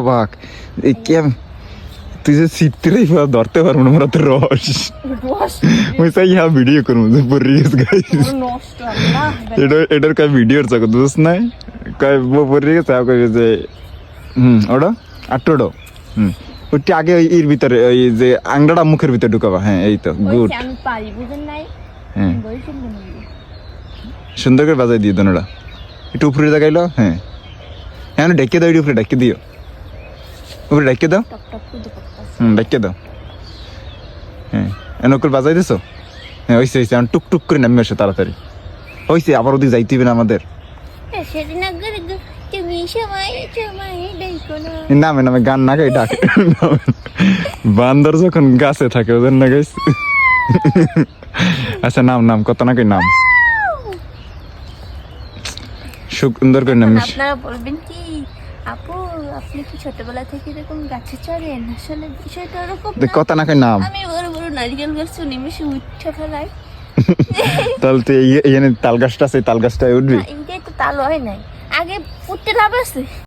অবাক এই কেম তুই যে সিটতেই ধরতে পারবো না তো রস ওই সাই ইহা ভিডিও করবো যে পরি গেছে গাইস এটার কয় ভিডিওর চাকো দোস নাই কয় পরি গেছে কয় যে ওটা আটটো ওইটি আগে এর ভিতরে ওই যে আংড়াটা মুখের ভিতরে ঢুকাবা হ্যাঁ এই তো গুড আমি পারি বুঝেন নাই হ্যাঁ সুন্দর করে বাজাই দিয়ে দোনোটা একটু উপরে দেখাইলো হ্যাঁ হ্যাঁ ডেকে দাও উপরে ডেকে দিও উপরে ডেকে দাও টক টক করে পড়তাছে ডেকে দাও হ্যাঁ এনকল বাজাই দিছো হ্যাঁ ওইসে ওইসে এখন টুক করে নামে আসো তাড়াতাড়ি ওইসে আবার ওদিকে যাইতে হবে না আমাদের সেদিন আগে তুমি সময় দেখো না নামে গান না গাই ডাকে বান্দর যখন গাছে থাকে ওদের না গাইস আচ্ছা নাম কত না গাই নাম সুন্দর করে নাম আপনারা বলবেন কি আপু আপনি কি ছোটবেলা থেকে এরকম গাছে চড়েন আসলে বিষয়টা এরকম না। কত না গাই নাম আমি বড় বড় নারকেল গাছ নিমেষে উঠে ফেলাই তাহলে তো এখানে তাল গাছটা আছে তাল গাছটায় উঠবি এইটাই তো তাল হয় নাই আগে উঠতে লাভ আছে